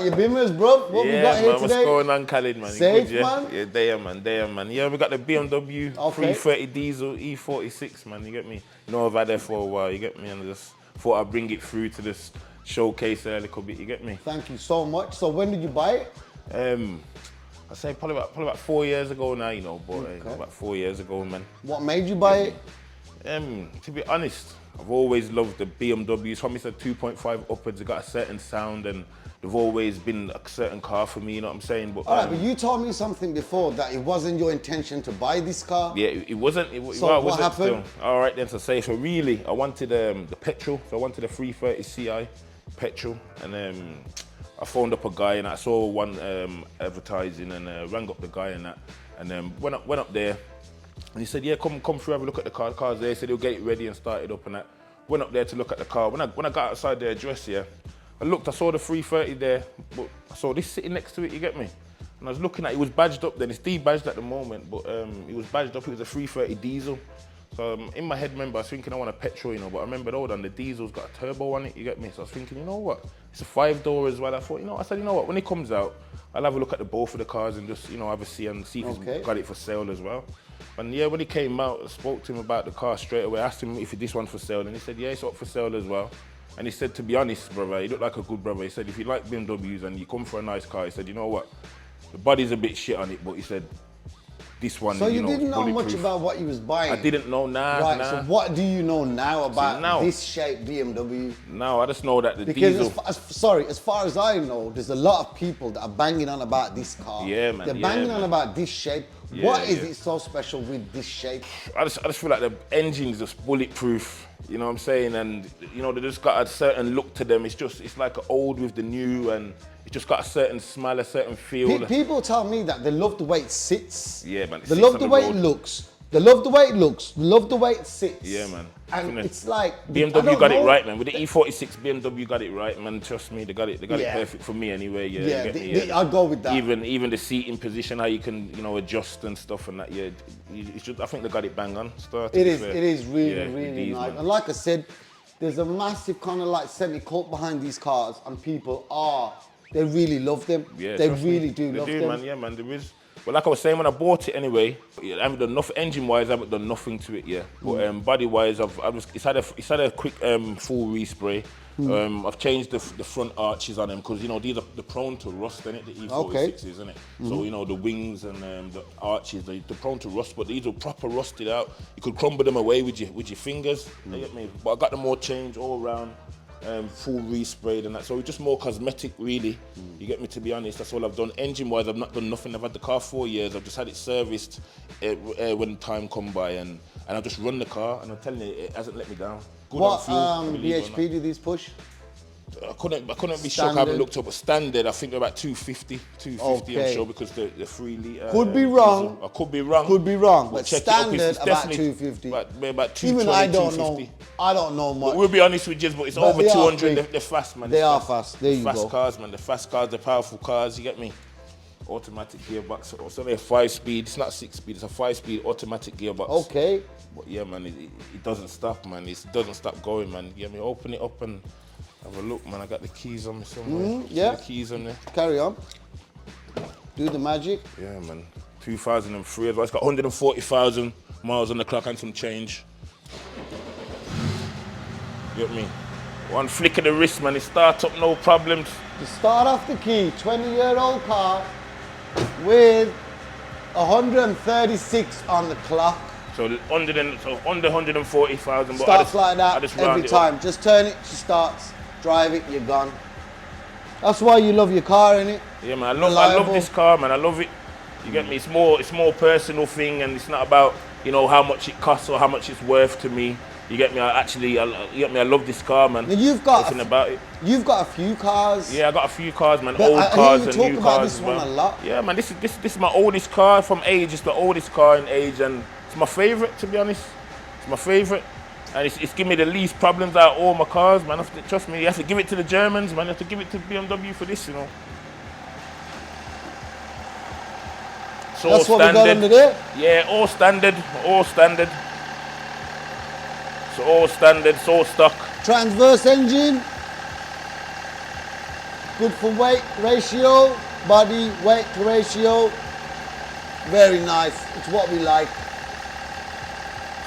Your bimmers, bro. What we got here man, today? what's going on, Khalid, man? Safe, Good, yeah? man? Yeah, there, man. Yeah, we got the BMW 330 diesel E46, man, you get me? You know, I've had there for a while, you get me? And I just thought I'd bring it through to this showcase a little bit, you get me? Thank you so much. So when did you buy it? I say probably about 4 years ago now, you know, but about 4 years ago, man. What made you buy it? To be honest, I've always loved the BMWs. From it's a 2.5 upwards, it got a certain sound, and they've always been a certain car for me, you know what I'm saying? But, all right, but you told me something before that it wasn't your intention to buy this car. Yeah, it wasn't. So what happened? Still. All right then, to say, so really, I wanted the petrol. So I wanted a 330 Ci petrol, and I phoned up a guy and I saw one advertising and rang up the guy and that, and went up there. And he said, yeah, come through, have a look at the car. The car's there. He said he'll get it ready and start it up and that. Went up there to look at the car. When I got outside the address, yeah, I looked, I saw the 330 there, but I saw this sitting next to it, you get me? And I was looking at it, was badged up then. It's de-badged at the moment, but it was badged up, it was a 330 diesel. So in my head, remember, I was thinking I want a petrol, you know, but I remember, hold on, the diesel's got a turbo on it, you get me? So I was thinking, you know what? It's a 5-door as well. I thought, I said, you know what? When it comes out, I'll have a look at both of the cars and just, have a see and see if he's got it for sale as well. And yeah, when he came out, I spoke to him about the car straight away. I asked him if this one's for sale, and he said, yeah, it's up for sale as well. And he said, to be honest, brother, he looked like a good brother. He said, if you like BMWs and you come for a nice car, he said, you know what? The body's a bit shit on it, but he said, this one, so you didn't know much about what you was buying? I didn't know, Right, so what do you know now about this shape BMW? Now, I just know that the diesel... Because, as far as I know, there's a lot of people that are banging on about this car. Yeah, man. They're banging on about this shape. Yeah, what is it so special with this shape? I just feel like the engine's just bulletproof, you know what I'm saying? And, they just got a certain look to them. It's like old with the new, and it's just got a certain smell, a certain feel. People tell me that they love the way it sits. Yeah, man. They love the way it looks. They love the way it looks. They love the way it sits. Yeah, man. And it's like... BMW got it right, man. With the E46, BMW got it right, man. Trust me, they got it perfect for me anyway. Yeah, I'll go with that. Even the seating position, how you can, adjust and stuff and that, yeah. I think they got it bang on. It is really nice. Man. And like I said, there's a massive kind of like semi-cult behind these cars, and people they really love them. Yeah, they really do love them. They do, man. Yeah, man, there is. But like I was saying, when I bought it anyway, I haven't done nothing engine-wise. I haven't done nothing to it yet. But body-wise, it's had a quick full respray. I've changed the front arches on them because they're prone to rust, innit? The E46s, isn't it? So the wings and the arches, they're prone to rust, but these are proper rusted out. You could crumble them away with your fingers. You get me? But I got them all changed all around. Full resprayed and that, so it's just more cosmetic really. You get me, to be honest, that's all I've done. Engine wise, I've not done nothing. I've had the car 4 years, I've just had it serviced when time come by, and I've just run the car, and I'm telling you, it hasn't let me down. Good what BHP do these push? I couldn't be sure, I haven't looked up, but standard, I think they're about 250, okay. I'm sure, because the 3 litre. Could be wrong. I could be wrong. Could be wrong, but standard about 250. About 220, even I don't know. I don't know much. But we'll be honest with you, but it's over 200. They're fast, man. They are fast. There you go. Fast cars, man. The fast cars, the powerful cars. You get me? Automatic gearbox. It's only a 5-speed. It's not 6-speed. It's a 5-speed automatic gearbox. Okay. But yeah, man, it doesn't stop, man. It doesn't stop going, man. You get me? Open it up and have a look, man. I got the keys on me somewhere. Yeah. The keys on there. Carry on. Do the magic. Yeah, man. 2003 as well. It's got 140,000 miles on the clock and some change. You get me? One flick of the wrist, man. It starts up, no problems. To start off the key, 20-year-old car with 136 on the clock. So under 140,000. Starts like that every time. Just turn it, she starts. Drive it, you're gone. That's why you love your car, innit? Yeah, man. I love this car, man. I love it. You get me? It's more personal thing, and it's not about how much it costs or how much it's worth to me. You get me? I love this car, man. Now you've got nothing about it. You've got a few cars. Yeah, I got a few cars, man. Old cars and new cars this one a lot. Yeah, man. This is my oldest car from age. It's the oldest car in age, and it's my favorite, to be honest. It's my favorite, and it's given me the least problems out of all my cars, man. Trust me, you have to give it to the Germans, man. You have to give it to BMW for this, So that's what we got under there? Yeah, all standard. So all standard, it's all stock. Transverse engine. Good for weight ratio, body weight ratio. Very nice. It's what we like.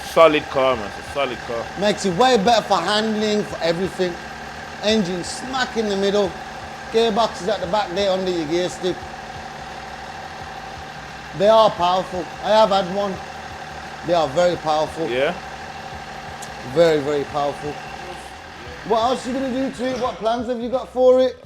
Solid car, man. It's a solid car. Makes it way better for handling, for everything. Engine smack in the middle. Gearbox is at the back there under your gear stick. They are powerful. I have had one. They are very powerful. Yeah? Very, very powerful. What else are you going to do to it? What plans have you got for it?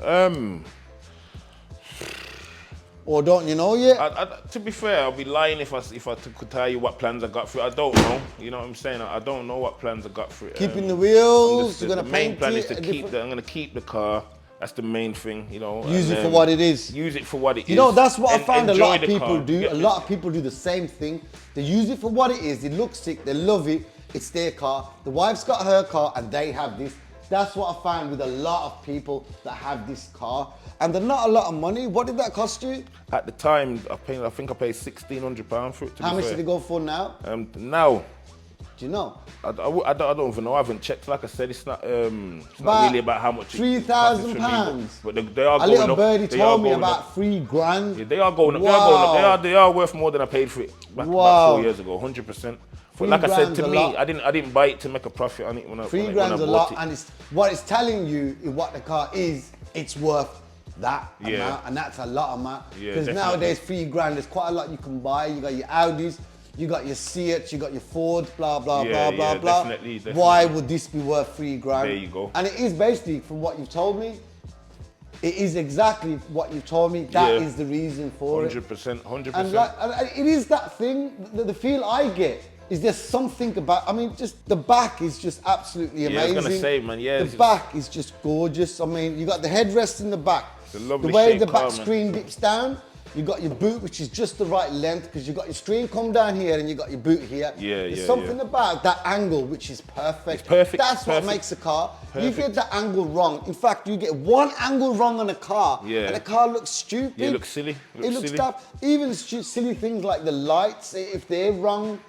Or don't you know yet? To be fair, I'll be lying if I could tell you what plans I got for it. I don't know. You know what I'm saying? I don't know what plans I got for it. Keeping the wheels, you're the going to main paint plan it. is to keep I'm going to keep the car. That's the main thing, you know. Use it for what it is. Use it for what it is. You know, that's what I found a Enjoy lot of the people car. do. A lot of people do the same thing. They use it for what it is. It looks sick. They love it. It's their car. The wife's got her car and they have this. That's what I found with a lot of people that have this car. And they're not a lot of money. What did that cost you? At the time, I think I paid £1,600 for it. How much did it go for now? Now, do you know? I don't even know. I haven't checked. Like I said, it's not really about how much. £3,000. But they are a going little up. birdie They told are me going about up. $3,000. Yeah, they are going up. Wow. They are worth more than I paid for it back about 4 years ago. 100%. But like I said, to me, I didn't buy it to make a profit on it when I $3,000 a lot, and what it's telling you is what the car is. It's worth that amount, and that's a lot amount. Because nowadays, $3,000, there's quite a lot you can buy. You got your Audis, you got your Seats, you got your Fords, blah blah blah blah blah. Definitely. Why would this be worth $3,000? There you go. And it is basically, from what you've told me, it is exactly what you've told me. That is the reason for 100%, 100%. And it is that thing. The feel I get is there's something about. I mean, just the back is just absolutely amazing. Yeah, I was gonna say, man. Yeah, the back is just gorgeous. I mean, you got the headrest in the back. It's a lovely the way the shaped back car, man. screen dips down. You got your boot, which is just the right length, because you got your screen come down here and you got your boot here. There's something about that angle which is perfect. It's perfect. That's what makes a car. You get the angle wrong. In fact, you get one angle wrong on a car, and the car looks stupid. Yeah, it looks silly. It looks daft. Even silly things like the lights, if they're wrong.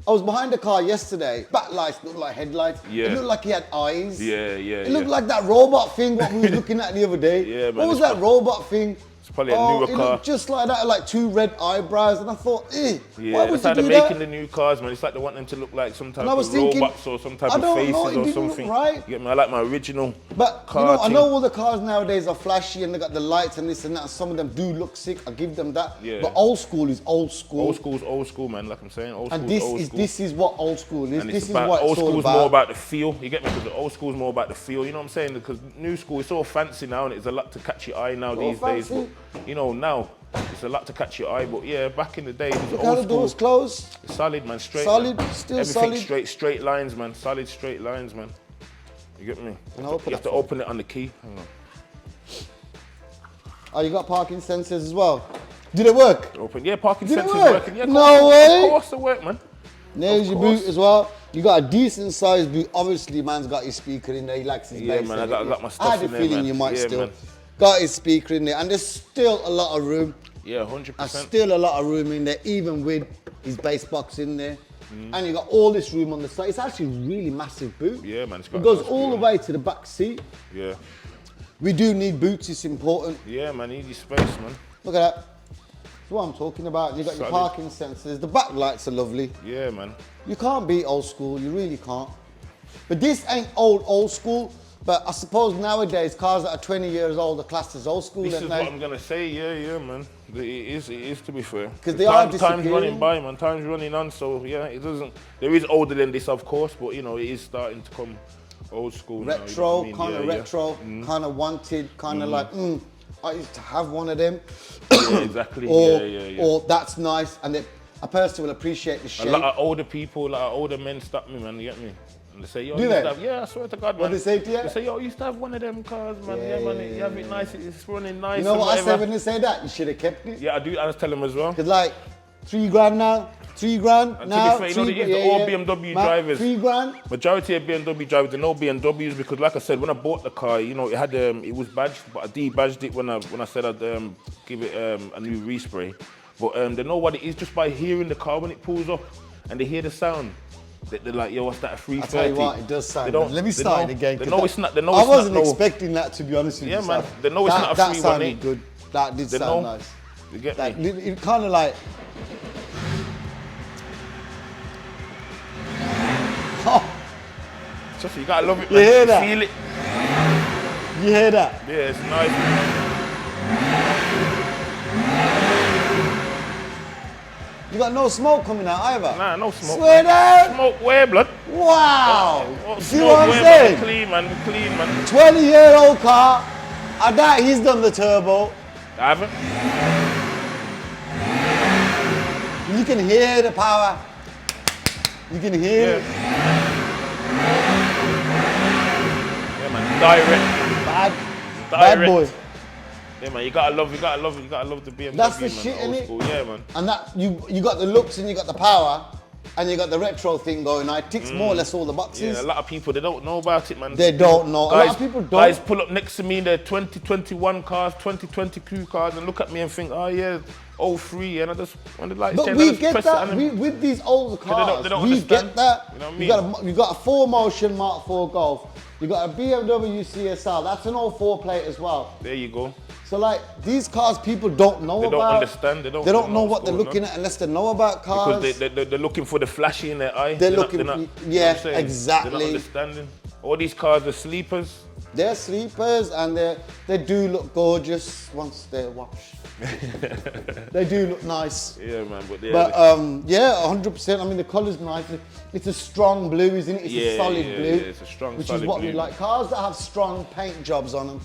I was behind a car yesterday. Backlights looked like headlights. Yeah. It looked like he had eyes. It looked like that robot thing what we were looking at the other day. Man, what was that robot thing? It's probably a newer car. It looked just like that, like two red eyebrows, and I thought, why would that's how you do they're that? making the new cars, man. It's like they want them to look like some type I was of thinking, robots or some type I of don't faces know, it or didn't something. look right. You get me? I like my original But car I know all the cars nowadays are flashy and they got the lights and this and that. And some of them do look sick. I give them that. But old school is old school. Old school's old school, man. Like I'm saying, old school. And this is what old school is. And this is about, what old it's all school's about. more about the feel. You get me? Because the old school's more about the feel. You know what I'm saying? Because new school, it's all fancy now, and it's a lot to catch your eye now these days. But you know, now it's a lot to catch your eye. But yeah, back in the day, it was Look old how the doors school. closed. Solid, man. Straight. Solid, man. still Everything solid. straight lines, man. Solid straight lines, man. You get me? You have to open it on the key. Hang on. Oh, you got parking sensors as well. Did it work? Open. Yeah, parking Did it sensors work? working. Yeah, No way. Of course it work, man. There's your boot as well. You got a decent sized boot. Obviously, man's got his speaker in there. He likes his bass. Man, I got my stuff I had a in there, feeling man. you might still. Man. Got his speaker in there. And there's still a lot of room. Yeah, 100%. There's still a lot of room in there, even with his bass box in there. And you got all this room on the side. It's actually a really massive boot. Yeah, man. It goes all the way to the back seat. Yeah. We do need boots, it's important. Yeah, man, easy space, man. Look at that. That's what I'm talking about. You got your parking sensors. The back lights are lovely. Yeah, man. You can't beat old school, you really can't. But this ain't old school. But I suppose nowadays cars that are 20 years old are classed as old school. This is what I'm gonna say. Yeah, man. It is to be fair. Because they are time's running by, man. Time's running on. So yeah, it doesn't. There is older than this, of course, but you know, it is starting to come old school. Retro, now, you know kind of retro, kind of wanted, kind of like, I used to have one of them. Yeah, exactly. Or that's nice, and a person will appreciate the shape. A lot of older people, a lot of older men stop me, man. You get me? And they say, yo, do they? Yeah, I swear to God, man. What they say to you? They say, yo, I used to have one of them cars, man. Yeah, man. You have it nice. It's running nice. You know what I say when they say that? You should have kept it. Yeah, I do. I just tell them as well. Because like, $3,000 now. $3,000 now. To be fair, you know, all BMW drivers. $3,000. Majority of BMW drivers, they know BMWs because, like I said, when I bought the car, you know, it had it was badged, but I de-badged it when I said I'd give it a new respray. But they know what it is just by hearing the car when it pulls up, and they hear the sound. They're like, yo, what's that, a 330? I tell you what, it does sound They don't- good. Let me they start know- it again. They know it's not. They know I it's wasn't not, no, expecting that, to be honest with you. Yeah, man. So They know it's not a that 318. sounded good. That did They sound know. nice. You get Like, me? it kind of like. Oh, Just, you gotta love it, You man. hear that? Feel it. you hear that? Yeah, it's nice. You got no smoke coming out either. Nah, no smoke. Swear man. down. Smoke where, blood? Wow. What See smoke what I'm where, saying? man? Clean, man. Clean, man. 20-year-old car. I doubt he's done the turbo. I haven't. You can hear the power. You can hear it. Yeah, man. Direct. Bad boy. Yeah, man. You gotta love the BMW. That's the man. shit, Old innit? school. Yeah, man. And that you got the looks and you got the power and you got the retro thing going on. It ticks more or less all the boxes. Yeah, a lot of people, they don't know about it, man. They don't know. A lot of people don't. Guys pull up next to me in their 2021 cars, 2022 cars, and look at me and think, oh yeah, 03, and I just wanted like. But we get that with these older cars. They don't we understand. get that. You know what I mean? You got a 4Motion Mark 4 Golf. You got a BMW CSL. That's an 04 plate as well. There you go. So like these cars, people don't know about. They don't understand. They don't know what they're looking at unless they know about cars. Because they're looking for the flashy in their eye. They're not- looking. not- Yeah, you know what I'm saying? exactly. They're not understanding. All these cars are sleepers. They're sleepers and they do look gorgeous once they're washed. They do look nice. Yeah, man. But yeah, But yeah, 100%. I mean, the colour's nice. It's a strong blue, isn't it? It's a solid blue. Yeah, it's a strong, which solid is what blue. we like. Cars that have strong paint jobs on them,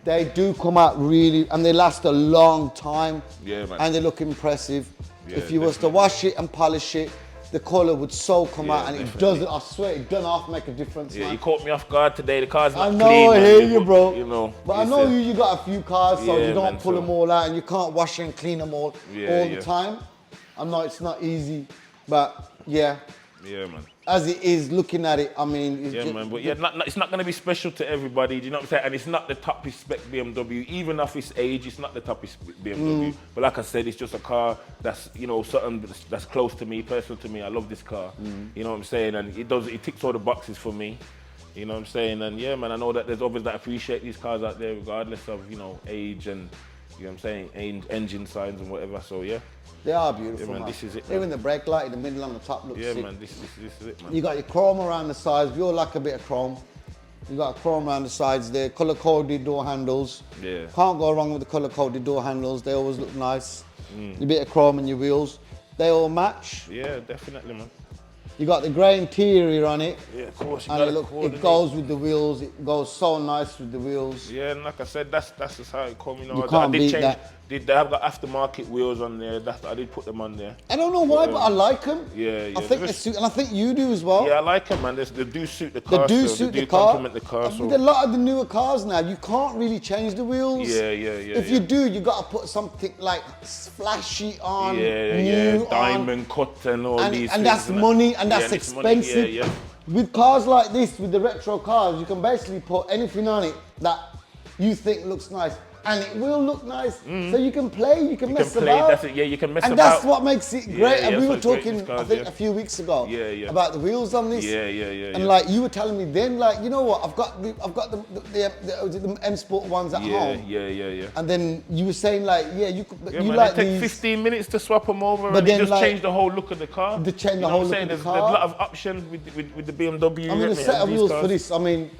they do come out really, and they last a long time. Yeah, man. And they look impressive. Yeah, If you was to definitely. wash it and polish it, the colour would so come Yeah, out, and definitely. it doesn't. I swear, it doesn't half make a difference, Yeah, man. you caught me off guard today. The car's not I know, clean. I man. hear you, bro. You know. But I it's know a- you got a few cars, so Yeah, you don't man, pull so- them all out, and you can't wash and clean them all Yeah. the time. I know it's not easy, but yeah, Yeah, man. as it is, looking at it, I mean, it's Yeah, just, man, but yeah, it's not going to be special to everybody, do you know what I'm saying? And it's not the top spec BMW, even off its age, it's not the top spec BMW. But like I said, it's just a car that's, you know, something that's close to me, personal to me. I love this car, you know what I'm saying? And it ticks all the boxes for me, you know what I'm saying? And yeah, man, I know that there's others that appreciate these cars out there, regardless of, you know, age and, you know what I'm saying, engine signs and whatever, so yeah. they are beautiful, Yeah, man, man. this is it, man. Even the brake light in the middle and the top looks Yeah, sick. man, this is it, man. You got your chrome around the sides. We all like a bit of chrome. You got chrome around the sides there. Color-coded door handles. Yeah. Can't go wrong with the color-coded door handles. They always look nice. A bit of chrome in your wheels. They all match. Yeah, definitely, man. You got the grey interior on it. Yeah, of course. You And gotta it coordinate. goes with the wheels. It goes so nice with the wheels. Yeah, and like I said, that's just how it come. You know, You I can't did beat change. that. They have got aftermarket wheels on there. I did put them on there. I don't know why, but I like them. Yeah, yeah. I think they suit, and I think you do as well. Yeah, I like them, man. They do suit the They car. do still. suit They the do car. complement the car. So. With a lot of the newer cars now, you can't really change the wheels. Yeah. If you do, you got to put something like flashy on, Yeah, new diamond cut and all on, these. and that's things, money, and that's Yeah, it's money. expensive. Yeah. With cars like this, with the retro cars, you can basically put anything on it that you think looks nice, and it will look nice. So you can play, you can You mess can play. about. That's it. Yeah, you can mess And about. that's what makes it great. Yeah, and we that's were what's great with talking, these cars, I think, yeah. a few weeks ago Yeah. about the wheels on this. Yeah. And like you were telling me then, like, you know what? I've got the M Sport ones at home. Yeah. And then you were saying like, yeah, you Yeah, you man, like it takes these. 15 minutes to swap them over, But and then, it just like, changed the whole look of the car. They change the You know whole what I'm look saying? of the There's a car. lot of options with the BMW. I mean, you a get me, set and of these wheels cars. for this. I mean,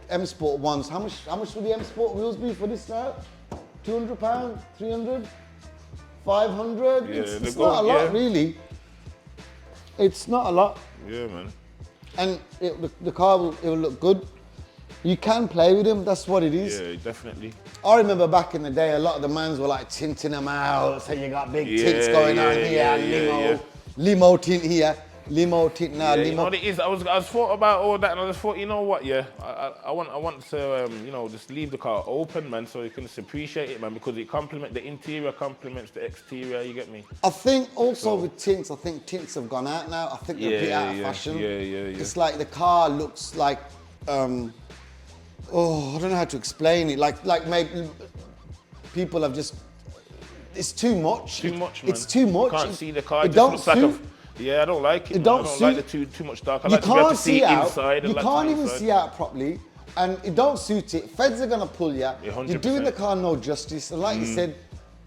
M Sport ones. How much would the M Sport wheels be for this now? £200, £300, £500. Yeah, It's they go- not a lot, yeah. really. It's not a lot, Yeah, man. and the car will look good. You can play with them. That's what it is. Yeah, definitely. I remember back in the day, a lot of the mans were like tinting them out. So you got big Yeah, tints going on yeah, here, yeah. limo tint here, limo tint now, Yeah, you know limo. what it is? I was thought about all that, and I just thought, you know what? Yeah, I want to you know, just leave the car open, man, so you can just appreciate it, man, because it complements the interior, complements the exterior. You get me? I think also with tints, I think tints have gone out now. I think they're a bit out of Yeah, fashion. yeah. It's like the car looks like, I don't know how to explain it. Like maybe people have just, it's too much. Too much, man. It's too much. You can't see the car. It It just don't looks like suit. Yeah, I don't like it. It don't I don't suit. like the too much dark. I You like to be able can't to see see out. inside. You I like can't to even inside. see out properly, and it don't suit it. Feds are gonna pull you. Yeah, You're 100%. doing the car no justice. And like you said,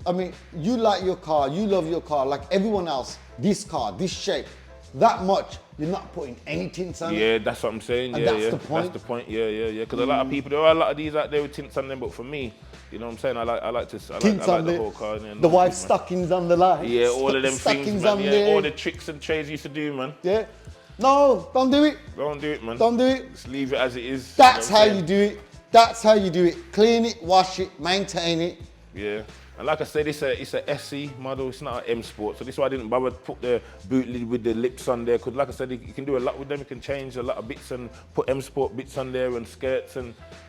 I mean, you like your car, you love your car, like everyone else. This car, this shape, that much. You're not putting any tints on it. Yeah, that's what I'm saying. And Yeah, that's yeah. the point. That's the point. Yeah, yeah, yeah. Because a lot of people, there are a lot of these out there with tints on them, but for me, you know what I'm saying? I like Tints on the whole car. Yeah, the wife's stockings on the line. Yeah, all of them stockings things, man. on Yeah, there. all the tricks and trades used to do, man. Yeah. No, don't do it. Don't do it, man. Don't do it. Just leave it as it is. That's you know what how I'm you saying? do it. That's how you do it. Clean it, wash it, maintain it. Yeah. And like I said, it's a SE model, it's not an M Sport. So this is why I didn't bother to put the boot lid with the lips on there. Because like I said, you can do a lot with them. You can change a lot of bits and put M Sport bits on there and skirts.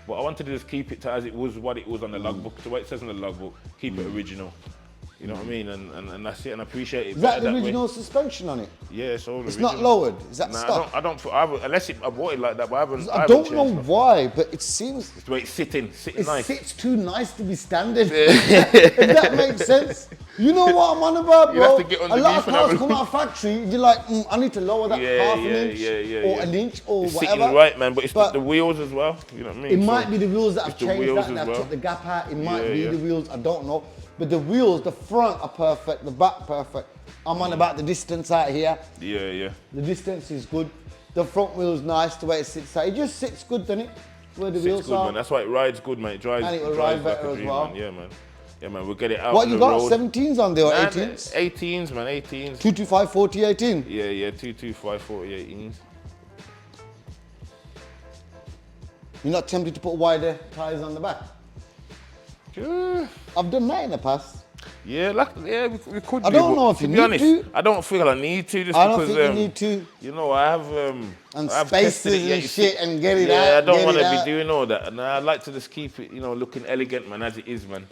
But I wanted to just keep it to as it was, what it was on the logbook. The way it says on the logbook, keep it original. You know what I mean? And that's it, and I appreciate it. Is that better the way. original suspension on it? Yeah, it's all It's original. not lowered. Is that Nah, stock? I haven't, unless I bought it like that, but I haven't. I haven't don't know changed nothing. why, but it seems It's the way it's sitting it nice. sits too nice to be standard. If that makes sense. You know what I'm on about, bro? You have to get a underneath lot of and have cars a come out of factory, you're like, I need to lower that Yeah, half yeah, an inch yeah, or yeah. an inch or It's whatever. sitting right, man, but it's But the wheels as well. You know what I mean? it So might be the wheels that have it's the changed wheels that and as have well. took the gap out. It might Yeah, be yeah. the wheels, I don't know. But the wheels, the front are perfect, the back perfect. I'm on about the distance out here. Yeah, yeah. The distance is good. The front wheel's nice, the way it sits out. It just sits good, doesn't it? Where the wheels It's good, are. man. That's why it rides good, man. It drives, And it will drives ride like better a as dream, well. man. Yeah, man. Yeah, man. We'll get it out What on you the got? road. 17s on there or Nah, 18s? 18s, man. 18s. 225, 40, 18. Yeah, yeah. 225, 40, 18s. You're not tempted to put wider tyres on the back? Yeah. I've done that in the past. Yeah, we could. I do, don't but know if to you be need honest, to. I don't feel I need to just I don't because think you need to. You know, I have And I have spaces tested it, yeah, and you shit and get it yeah, out. I don't get want it to be out. doing all that, and I like to just keep it, you know, looking elegant, man, as it is, man.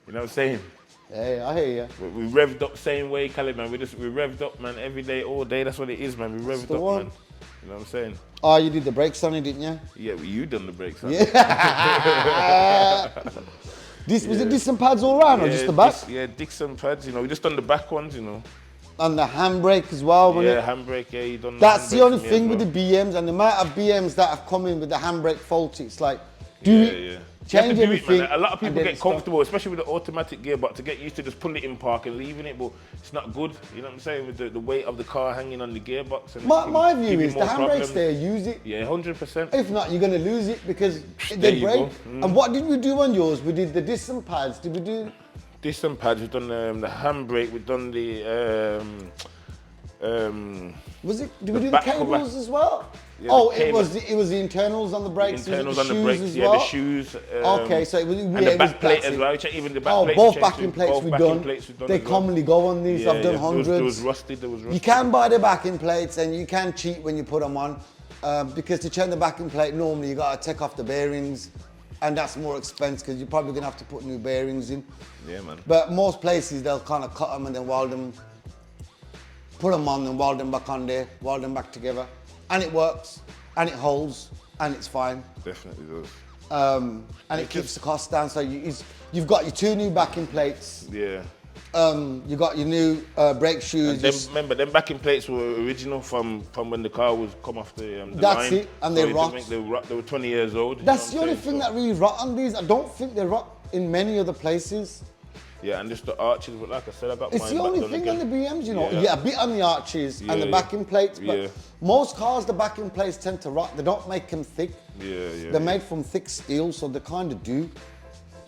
You know what I'm saying? Yeah, I hear you. We revved up same way, Khaled, man. We revved up, man, every day, all day. That's what it is, man. We revved the up, one. man. You know what I'm saying? Oh, you did the brakes on it, didn't you? Yeah, well, you done the brakes. Huh? Was it Dixon pads all round or just the back? Dixon pads. You know, we just done the back ones. You know. And the handbrake as well, wasn't Yeah, it? handbrake. Yeah, you done. That's the handbrake only for me thing as with well. the BMs and the amount of BMs that have come in with the handbrake faulty. It's like, Yeah. You have change to do everything. it, man. A lot of and people then get it's done. comfortable, especially with the automatic gearbox, to get used to just putting it in park and leaving it, but it's not good. You know what I'm saying? With the weight of the car hanging on the gearbox. And My it can view give you is the more handbrakes problems. there, use it. Yeah, 100%. If not, you're going to lose it because There they you break. go. And what did we do on yours? We did the Dixon pads. Did we do? Dixon pads, we've done the handbrake, we've done the Was it? Did we The do the back cover. cables as well? Yeah, Oh, the it was the internals on the brakes. was it internals the on the shoes brakes, as yeah, well? the shoes. Okay, so it was and yeah, the it was back plate plastic. as well. Even the back Oh, plate. both backing plates we've done. They as well. commonly go on these. Yeah, I've done yeah. hundreds. There was rusted. You can buy the backing plates and you can cheat when you put them on because to change the backing plate normally you got to take off the bearings and that's more expensive because you're probably going to have to put new bearings in. Yeah, man. But most places they'll kind of cut them and then weld them, put them on and weld them back on there, weld them back together. And it works and it holds and it's fine. Definitely does. And it keeps the cost down. So you've got your two new backing plates. Yeah. You got your new brake shoes. And remember, them backing plates were original from when the car was come off the That's line. it, and they rot. They were 20 years old. That's the you know only what I'm thing saying? that really rot on these. I don't think they rot in many other places. Yeah, and just the arches, but like I said, I got It's mine the back only done thing again. on the BMs, you know. Yeah. Yeah, a bit on the arches and the Yeah, backing plates, but yeah. most cars, the backing plates tend to rot. They don't make them thick. Yeah. They're made from thick steel, so they kind of do.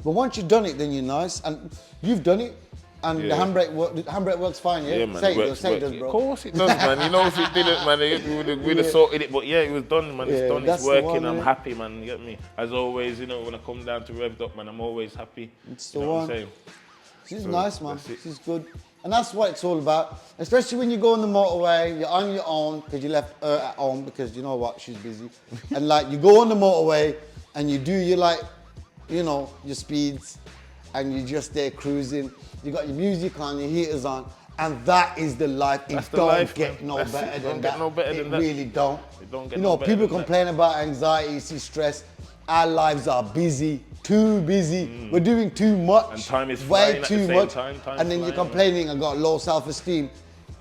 But once you've done it, then you're nice. And you've done it, and Yeah. the handbrake works fine, yeah? Yeah, man. Say it works, does, say it works. does, bro. Of course it does, man. You know, if it didn't, man, we'd have sorted it. But yeah, it was done, man. It's Yeah, done. that's It's the working. one, I'm yeah. happy, man. You get me? As always, you know, when I come down to revved up, man, I'm always happy. It's you the know one. what I'm saying? She's So, nice, man. that's it. She's good. And that's what it's all about. Especially when you go on the motorway, you're on your own because you left her at home because you know what, she's busy. And like you go on the motorway and you do your like, you know, your speeds and you're just there cruising. You got your music on, your heaters on, and that is the life. That's It the don't life, get man. no That's better it. than Don't that. get no better than it that. really don't. It don't get You no know, better people than that. complain about anxiety, see stress. Our lives are busy, too busy. We're doing too much. And time is way flying at too the same much. time. Time's And then you're flying, man. complaining, I got low self-esteem.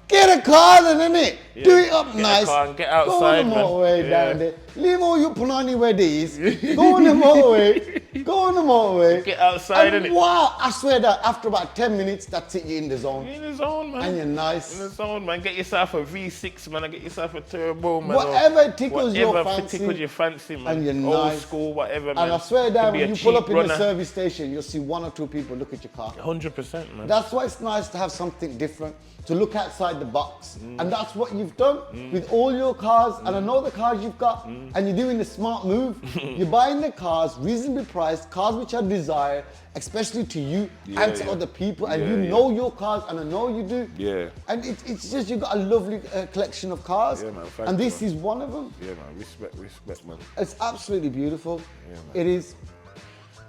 Get a car then, innit? Yeah, Do it up get nice. a car and get outside, Go on the man. motorway down there. Leave all your punani where they is. Go on the motorway. Go on the motorway. Get outside, and innit? wow, I swear that after about 10 minutes, that's it, you're in the zone. You're in the zone, man. And you're nice. In the zone, man. Get yourself a V6, man. And get yourself a turbo, man. Whatever tickles your Whatever fancy. tickles your fancy, man. And you're Old nice. school, whatever, man. And I swear down, Could be when a you pull cheap up in runner. the service station, you'll see 1 or 2 people look at your car. 100%, man. That's why it's nice to have something different, to look outside the box. And that's what you've done with all your cars. And I know the cars you've got, and you're doing the smart move. You're buying the cars reasonably priced, cars which are desired, especially to you and to other people. And you know your cars, and I know you do. Yeah. And it's just, you've got a lovely collection of cars. Yeah, man, thank and you, this man. is one of them. Yeah, man. Respect, man. It's absolutely beautiful. Yeah, man. It is.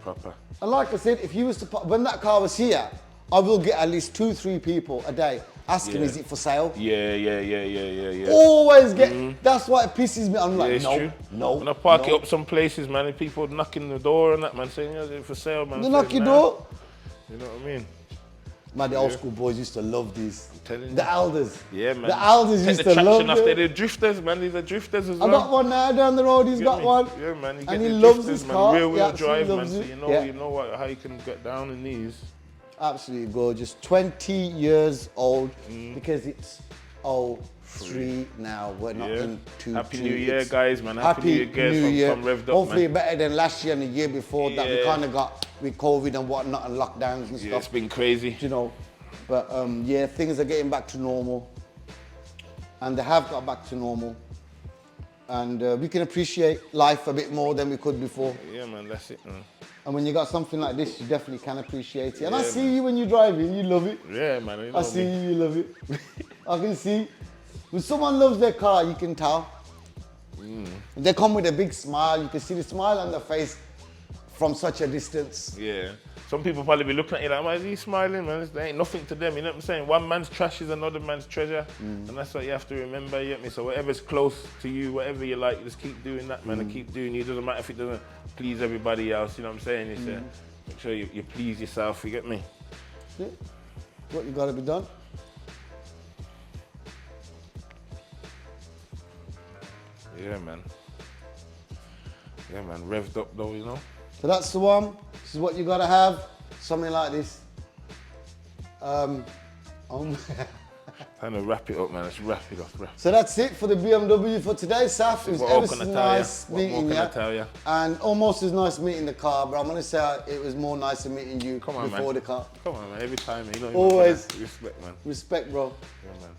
Proper. And like I said, if you was to, when that car was here, I will get at least 2-3 people a day asking, is it for sale? Yeah. Always get, that's why it pisses me. I'm like, It's no, true. no. When I park it up some places, man, and people knocking the door and that, man, saying, is it for sale, man? They I knock said, your nah. door. You know what I mean? Man, the old school boys used to love these. telling The you. elders. Yeah, man. The elders Take used the to traction love off. it. They're the drifters, man. These are drifters as I well. got one now down the road, he's Get got me? one. Yeah, man. You And get he the loves drifters, his man. car. Rear He wheel absolutely drive, man. loves So it. you know, Yeah. you know how you can get down in these. Absolutely gorgeous. 20 years old because it's 03 now. We're not Yeah. into Happy New Year, guys, man. Happy New Year, guys, New Year. from Revved Up, Hopefully man. better than last year and the year before that we Yeah. kind of got with COVID and whatnot and lockdowns and Yeah, stuff. it's been crazy. You know, but yeah, things are getting back to normal, and they have got back to normal, and we can appreciate life a bit more than we could before. Yeah, man. That's it, man. And when you got something like this, you definitely can appreciate it. And I Yeah, see you when you're driving, you love it. Yeah, man. You know I see you love it. I can see. When someone loves their car, you can tell. They come with a big smile. You can see the smile on their face from such a distance. Yeah. Some people probably be looking at you like, why is he smiling, man? There ain't nothing to them, you know what I'm saying? One man's trash is another man's treasure. And that's what you have to remember, you get me? So whatever's close to you, whatever you like, just keep doing that, man, and keep doing you. It doesn't matter if it doesn't please everybody else, you know what I'm saying? It's, make sure you please yourself, you get me? Yeah. What you gotta be done. Yeah, man. Yeah, man. Revved up though, you know? So that's the one. This is what you gotta have. Something like this. Time to wrap it up, man. Let's wrap it up. So that's it for the BMW for today, Saf. It was What ever more so can I tell nice ya? What more meeting can I you. tell ya? And almost as nice meeting the car, but I'm gonna say it was more nicer meeting you Come on, before man. the car. Come on, man. Every time, you know. Always. Respect, man. Respect, bro. Yeah, man.